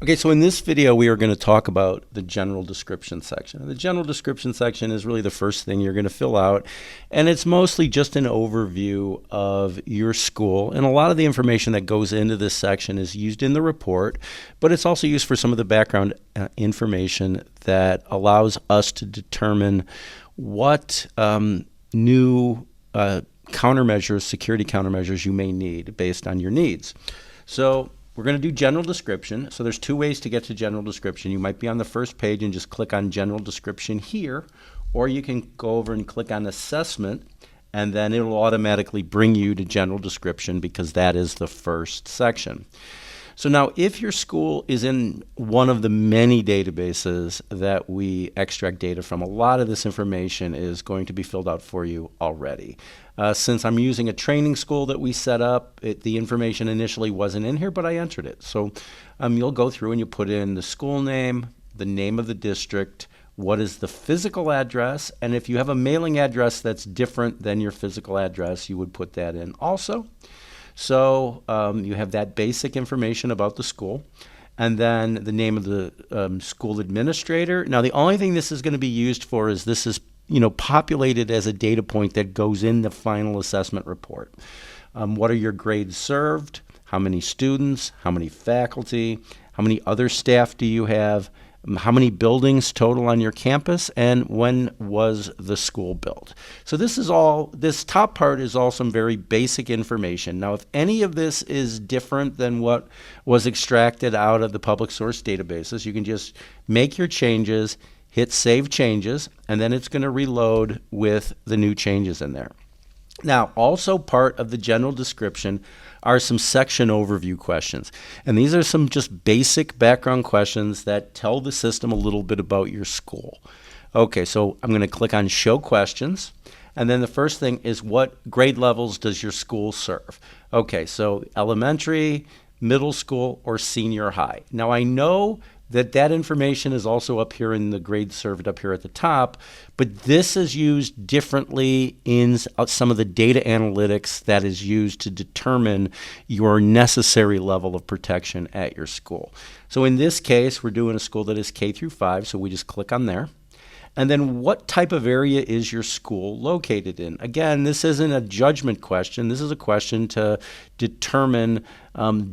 Okay, so in this video, we are going to talk about the general description section. The general description section is really the first thing you're going to fill out, and it's mostly just an overview of your school. And a lot of the information that goes into this section is used in the report, but it's also used for some of the background information that allows us to determine what new countermeasures, security countermeasures you may need based on your needs. So we're going to do general description. So there's two ways to get to general description. You might be on the first page and just click on general description here, or you can go over and click on assessment, and then it'll automatically bring you to general description because that is the first section. So now if your school is in one of the many databases that we extract data from, a lot of this information is going to be filled out for you already. Since I'm using a training school that we set up, the information initially wasn't in here, but I entered it. So you'll go through and you put in the school name, the name of the district, what is the physical address, and if you have a mailing address that's different than your physical address, you would put that in also. So you have that basic information about the school, and then the name of the school administrator. Now the only thing this is going to be used for is this is populated as a data point that goes in the final assessment report. What are your grades served? How many students? How many faculty? How many other staff do you have? How many buildings total on your campus? And when was the school built? So this top part is all some very basic information. Now, if any of this is different than what was extracted out of the public source databases, you can just make your changes, hit Save Changes, and then it's going to reload with the new changes in there. Now, also part of the general description are some section overview questions. And these are some just basic background questions that tell the system a little bit about your school. Okay, so I'm going to click on Show Questions. And then the first thing is, what grade levels does your school serve? Okay, so elementary, middle school, or senior high. Now, I know that information is also up here in the grades served up here at the top, but this is used differently in some of the data analytics that is used to determine your necessary level of protection at your school. So in this case, we're doing a school that is K through 5, so we just click on there. And then what type of area is your school located in? Again, this isn't a judgment question. This is a question to determine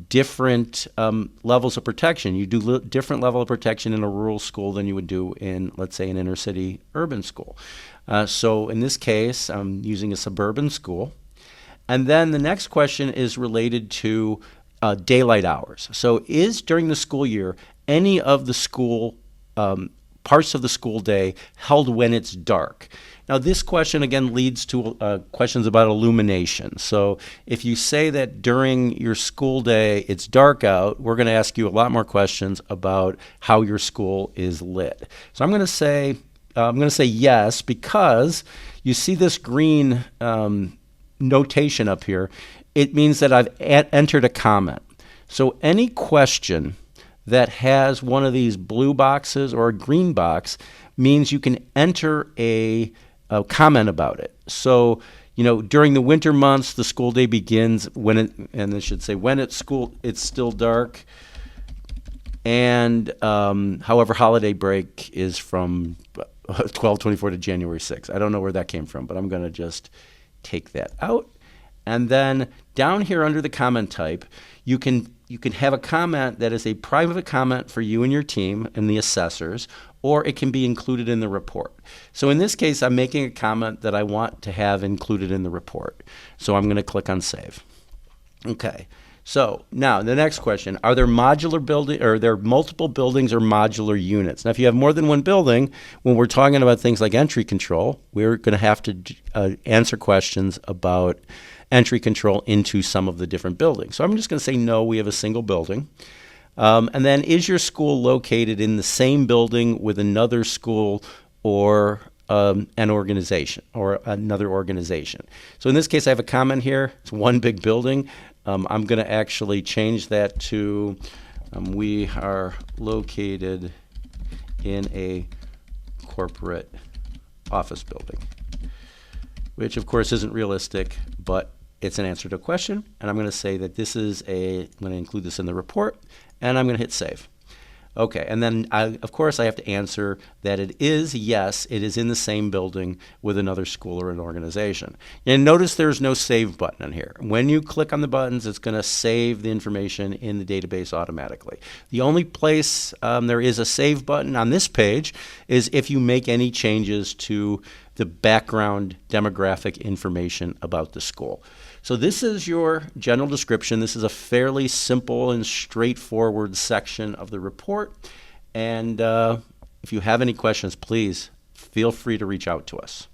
different levels of protection. You do different level of protection in a rural school than you would do in, let's say, an inner city urban school. So in this case, I'm using a suburban school. And then the next question is related to daylight hours. So is during the school year any of the school parts of the school day held when it's dark? Now this question again leads to questions about illumination. So if you say that during your school day it's dark out, we're going to ask you a lot more questions about how your school is lit. So I'm going to say yes, because you see this green notation up here. It means that I've entered a comment. So any question that has one of these blue boxes or a green box means you can enter a comment about it. So, during the winter months, the school day begins and it should say when it's still dark. And however, holiday break is from 12/24 to January 6th. I don't know where that came from, but I'm going to just take that out. And then down here under the comment type, you can have a comment that is a private comment for you and your team and the assessors, or it can be included in the report. So in this case, I'm making a comment that I want to have included in the report. So I'm going to click on Save. Okay. So now the next question, are there multiple buildings or modular units? Now, if you have more than one building, when we're talking about things like entry control, we're going to have to answer questions about entry control into some of the different buildings. So I'm just going to say no, we have a single building. And then, is your school located in the same building with another school or an organization or another organization? So in this case, I have a comment here. It's one big building. I'm going to actually change that to we are located in a corporate office building, which of course isn't realistic, but it's an answer to a question. And I'm going to say that I'm going to include this in the report, and I'm going to hit Save. Okay, and then of course I have to answer that it is, yes, it is in the same building with another school or an organization. And notice there's no save button on here. When you click on the buttons, it's going to save the information in the database automatically. The only place there is a save button on this page is if you make any changes to the background demographic information about the school. So this is your general description. This is a fairly simple and straightforward section of the report. And if you have any questions, please feel free to reach out to us.